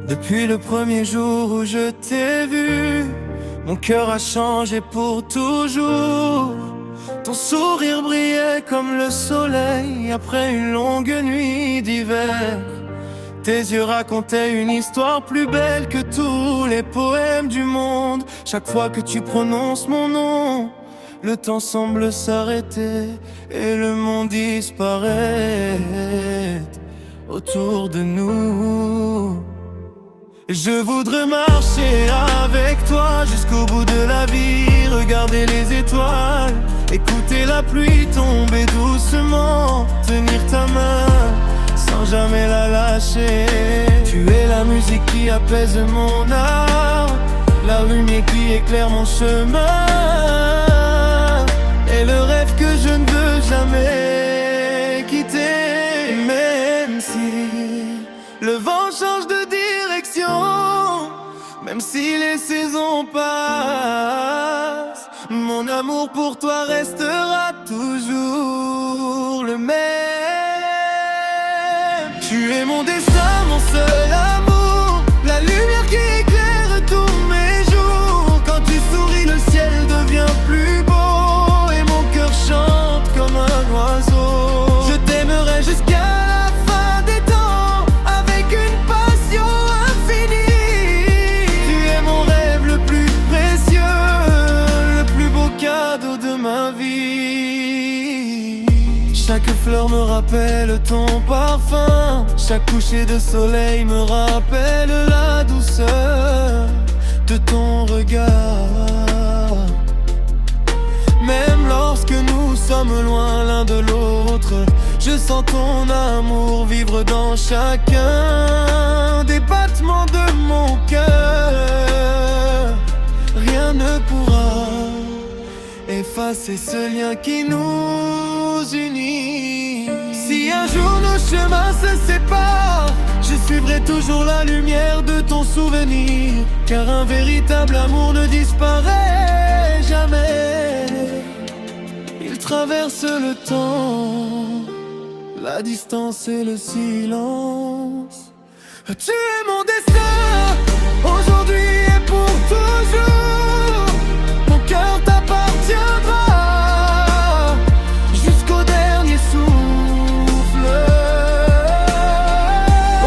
Depuis le premier jour où je t'ai vu, mon cœur a changé pour toujours. Ton sourire brillait comme le soleil après une longue nuit d'hiver. Tes yeux racontaient une histoire plus belle que tous les poèmes du monde. Chaque fois que tu prononces mon nom, le temps semble s'arrêter et le monde disparaît autour de nous. Je voudrais marcher avec toi jusqu'au bout de la vie, regarder les étoiles, écouter la pluie tomber doucement, tenir ta main sans jamais la lâcher. Tu es la musique qui apaise mon âme, la lumière qui éclaire mon chemin, et le rêve que je ne veux jamais quitter. Même si le vent change de direction, même si les saisons passent, mon amour pour toi restera toujours le même. Tu es mon destin, mon seul amour, la lumière qui éclaire tous mes jours. Quand tu souris, le ciel devient plus beau et mon cœur chante comme un oiseau. Je t'aimerai jusqu'à la fin des temps avec une passion infinie. Tu es mon rêve le plus précieux, le plus beau cadeau de ma vie. Chaque fleur me rappelle ton parfum, chaque coucher de soleil me rappelle la douceur de ton regard. Même lorsque nous sommes loin l'un de l'autre, je sens ton amour vivre dans chacun des battements de mon cœur. Rien ne pourra effacer ce lien qui nous unit. Si un jour nos chemins se séparent, je suivrai toujours la lumière de ton souvenir, car un véritable amour ne disparaît jamais. Il traverse le temps, la distance et le silence. Tu es mon destin, aujourd'hui et pour toujours. Mon cœur t'appartiendra jusqu'au dernier souffle.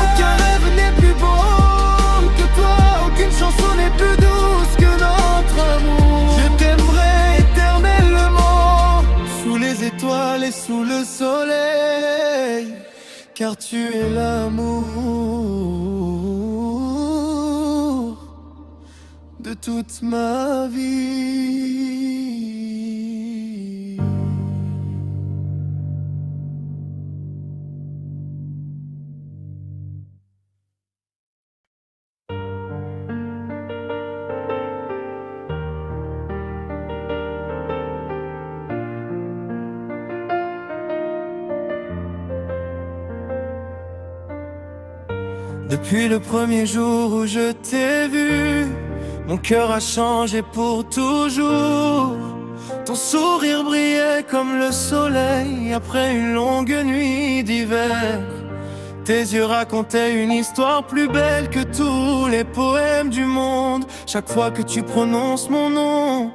Aucun rêve n'est plus beau que toi, aucune chanson n'est plus douce que notre amour. Je t'aimerai éternellement, sous les étoiles et sous le soleil, car tu es l'amour de toute ma vie. Depuis le premier jour où je t'ai vu, mon cœur a changé pour toujours. Ton sourire brillait comme le soleil après une longue nuit d'hiver. Tes yeux racontaient une histoire plus belle que tous les poèmes du monde. Chaque fois que tu prononces mon nom,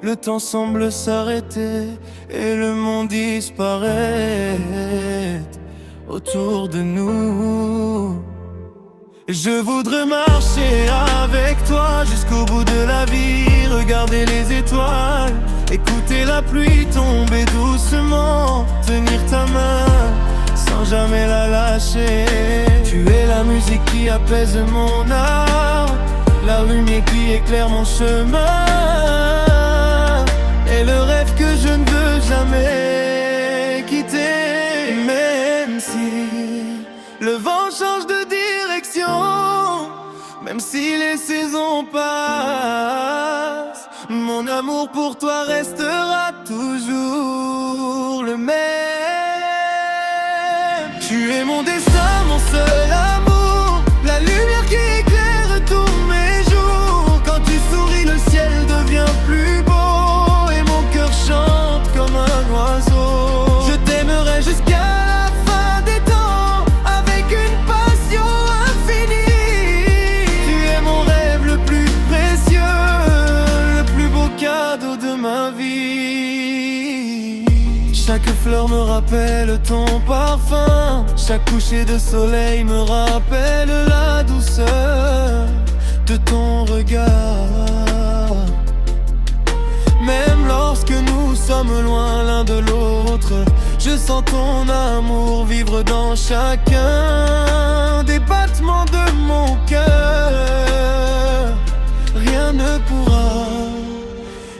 le temps semble s'arrêter et le monde disparaît autour de nous. Je voudrais marcher avec toi jusqu'au bout de la vie, regarder les étoiles, écouter la pluie tomber doucement, tenir ta main sans jamais la lâcher. Tu es la musique qui apaise mon âme, la lumière qui éclaire mon chemin, et le rêve que je ne veux jamais quitter. Même si le vent change de direction, même si les saisons passent, mon amour pour toi restera toujours le même. Tu es mon destin, mon seul amour, la lumière qui éclaire tous mes jours. Quand tu souris, le ciel devient plus beau et mon cœur chante comme un oiseau. Je t'aimerai jusqu'à la fin des temps avec une passion infinie. Chaque fleur me rappelle ton parfum, chaque coucher de soleil me rappelle la douceur de ton regard. Même lorsque nous sommes loin l'un de l'autre, je sens ton amour vivre dans chacun des battements de mon cœur. Rien ne pourra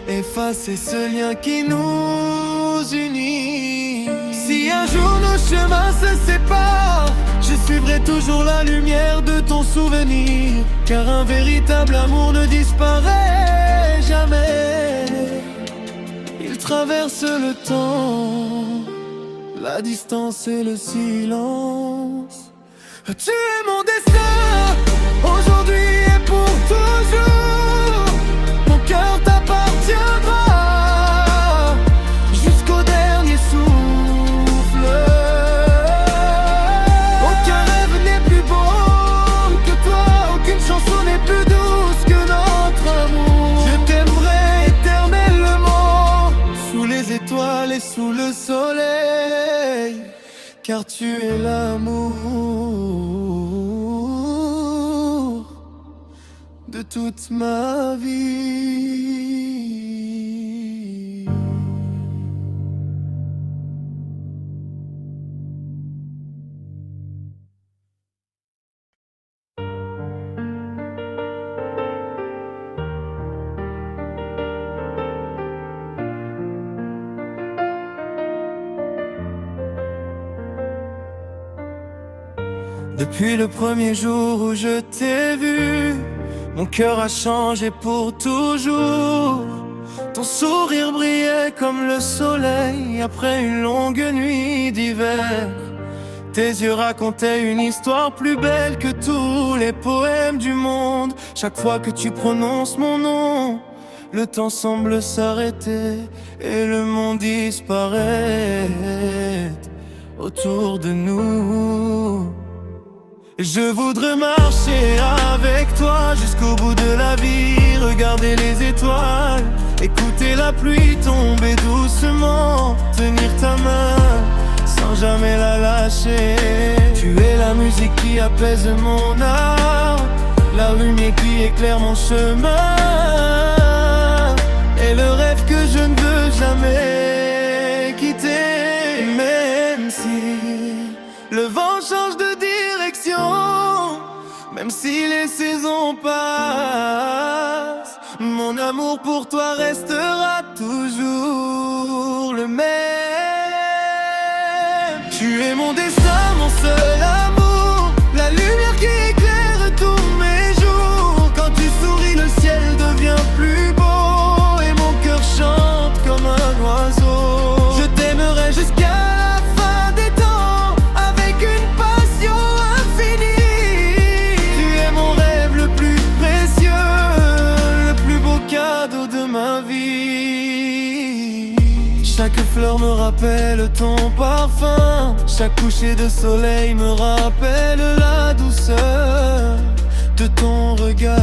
effacer ce lien qui nous unit. Si un jour nos chemins se séparent, je suivrai toujours la lumière de ton souvenir, car un véritable amour ne disparaît jamais. Il traverse le temps, la distance et le silence. Tu es mon destin, aujourd'hui et pour toujours. Mon cœur t'appartiendra jusqu'au dernier souffle. Aucun rêve n'est plus beau que toi, aucune chanson n'est plus douce que notre amour. Je t'aimerai éternellement, sous les étoiles et sous le soleil, car tu es l'amour de toute ma vie. Depuis le premier jour où je t'ai vu, mon cœur a changé pour toujours. Ton sourire brillait comme le soleil après une longue nuit d'hiver. Tes yeux racontaient une histoire plus belle que tous les poèmes du monde. Chaque fois que tu prononces mon nom, le temps semble s'arrêter et le monde disparaît autour de nous. Je voudrais marcher avec toi jusqu'au bout de la vie, regarder les étoiles, écouter la pluie tomber doucement, tenir ta main sans jamais la lâcher. Tu es la musique qui apaise mon âme, la lumière qui éclaire mon chemin, et le rêve que je ne veux jamais quitter. Même si le vent change de direction, même si les saisons passent, mon amour pour toi restera toujours le même. Tu es mon destin, mon seul amour, la lumière qui éclaire tous mes jours. Quand tu souris, le ciel devient plus beau et mon cœur chante comme un oiseau. Je t'aimerai jusqu'à la fin des temps avec une passion infinie. Tu es mon rêve le plus précieux, le plus beau cadeau de ma vie. Chaque fleur me rappelle ton parfum, chaque coucher de soleil me rappelle la douceur de ton regard.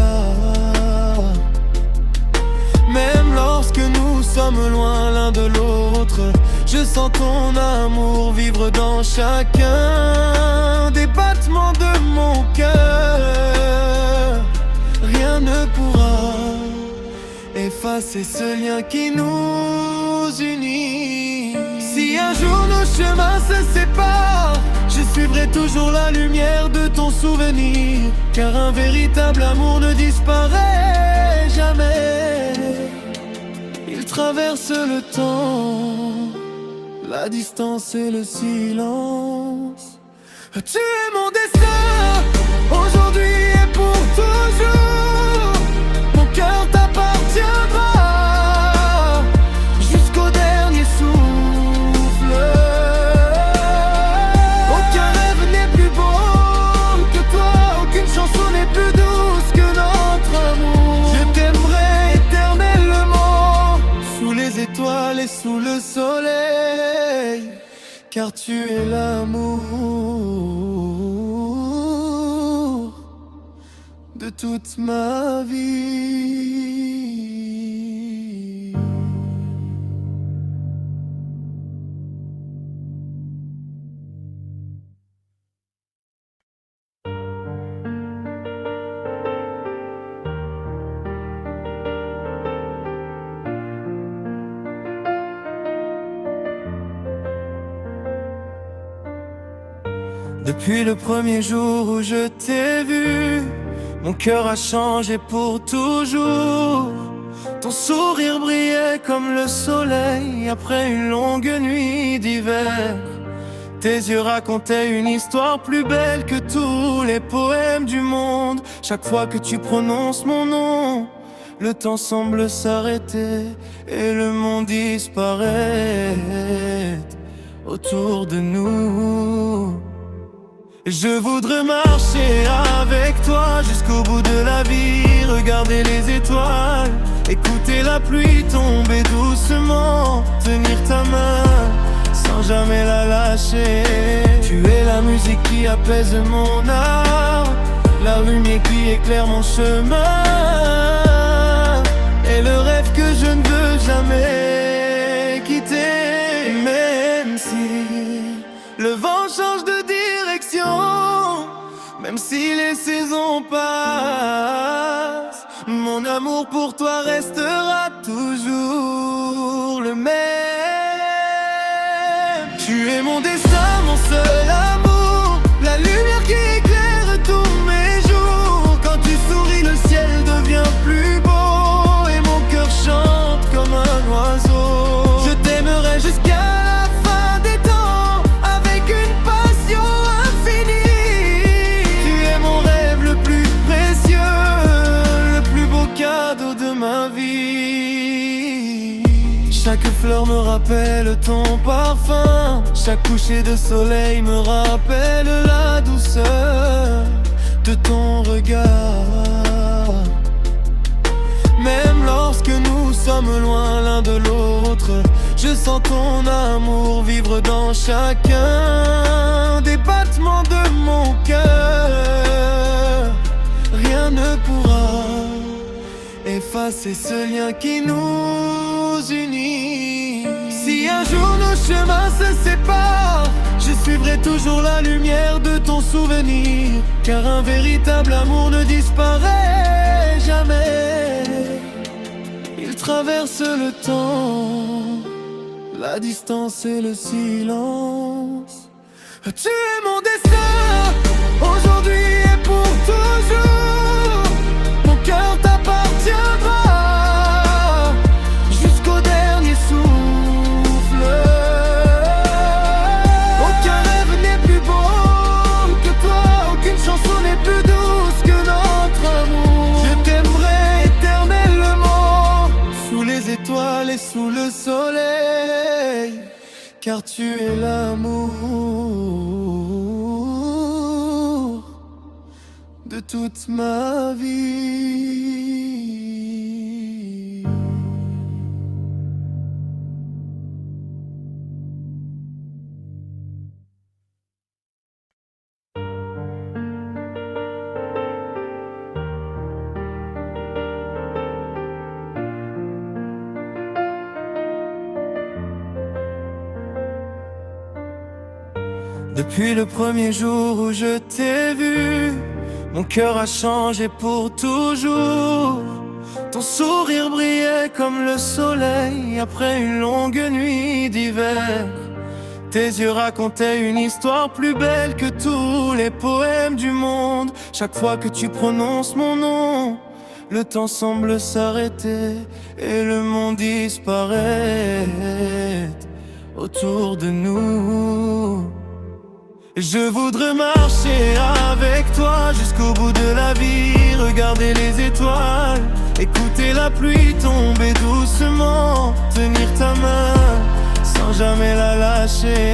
Même lorsque nous sommes loin l'un de l'autre, je sens ton amour vivre dans chacun des battements de mon cœur. Rien ne pourra effacer ce lien qui nous unit. Si un jour nos chemins se séparent, je suivrai toujours la lumière de ton souvenir, car un véritable amour ne disparaît jamais. Il traverse le temps, la distance et le silence. Tu es mon destin, aujourd'hui et pour toujours. Mon cœur t'appartiendra jusqu'au dernier souffle. Aucun rêve n'est plus beau que toi, aucune chanson n'est plus douce que notre amour. Je t'aimerai éternellement, sous les étoiles et sous le soleil, car tu es l'amour de toute ma vie. Depuis le premier jour où je t'ai vu, mon cœur a changé pour toujours. Ton sourire brillait comme le soleil après une longue nuit d'hiver. Tes yeux racontaient une histoire plus belle que tous les poèmes du monde. Chaque fois que tu prononces mon nom, le temps semble s'arrêter et le monde disparaît autour de nous. Je voudrais marcher avec toi jusqu'au bout de la vie, regarder les étoiles, écouter la pluie tomber doucement, tenir ta main sans jamais la lâcher. Tu es la musique qui apaise mon âme, la lumière qui éclaire mon chemin, et le rêve que je ne veux jamais quitter. Même si le vent change de direction, même si les saisons passent, mon amour pour toi restera toujours le même. Tu es mon destin, mon seul amour, la lumière qui éclaire tous mes jours. Quand tu souris, le ciel devient plus beau et mon cœur chante comme un oiseau. Je t'aimerai jusqu'à la fin des temps avec une passion infinie. Tu es mon rêve le plus précieux, le plus beau cadeau de ma vie. Chaque fleur me rappelle ton parfum, chaque coucher de soleil me rappelle la douceur de ton regard. Même lorsque nous sommes loin l'un de l'autre, je sens ton amour vivre dans chacun des battements de mon cœur. Rien ne pourra effacer ce lien qui nous unit. Si un jour nos chemins se séparent, je suivrai toujours la lumière de ton souvenir, car un véritable amour ne disparaît jamais. Il traverse le temps, la distance et le silence. Tu es mon destin, aujourd'hui et pour toujours. Mon cœur t'appartiendra jusqu'au dernier souffle. Aucun rêve n'est plus beau que toi, aucune chanson n'est plus douce que notre amour. Je t'aimerai éternellement, sous les étoiles et sous le soleil, car tu es l'amour de toute ma vie. Depuis le premier jour où je t'ai vu, mon cœur a changé pour toujours. Ton sourire brillait comme le soleil après une longue nuit d'hiver. Tes yeux racontaient une histoire plus belle que tous les poèmes du monde. Chaque fois que tu prononces mon nom, le temps semble s'arrêter et le monde disparaît autour de nous. Je voudrais marcher avec toi jusqu'au bout de la vie, regarder les étoiles, écouter la pluie tomber doucement, tenir ta main sans jamais la lâcher.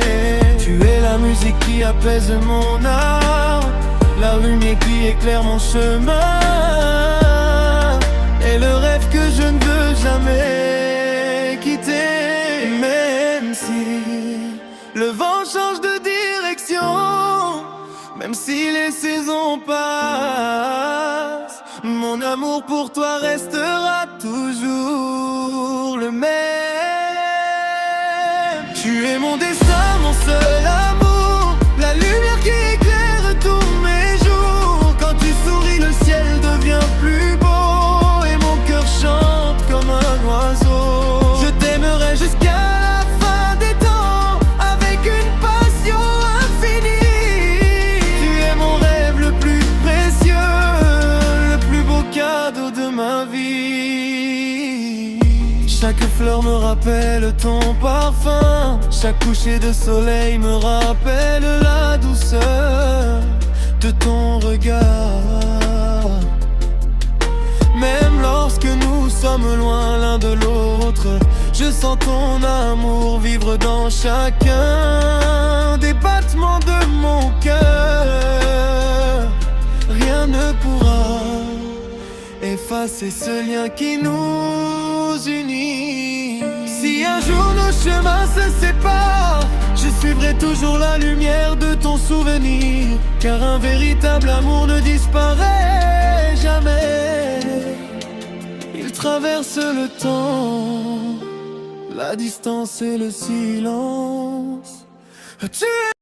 Tu es la musique qui apaise mon âme, la lumière qui éclaire mon chemin, et le rêve que je ne veux jamais quitter. Même si le vent change de direction, même si les saisons passent, mon amour pour toi restera toujours le même. Tu es mon destin, mon seul amour, la lumière qui éclaire tous mes jours. Quand tu souris, le ciel devient plus beau et mon cœur chante comme un oiseau. Je t'aimerai jusqu'à la fin des temps avec une passion infinie. rappelle ton parfum. Chaque coucher de soleil me rappelle la douceur de ton regard. Même lorsque nous sommes loin l'un de l'autre, je sens ton amour vivre dans chacun des battements de mon cœur. Rien ne pourra effacer ce lien qui nous unit. Si un jour nos chemins se séparent, je suivrai toujours la lumière de ton souvenir. Car un véritable amour ne disparaît jamais. Il traverse le temps, la distance et le silence. Tu es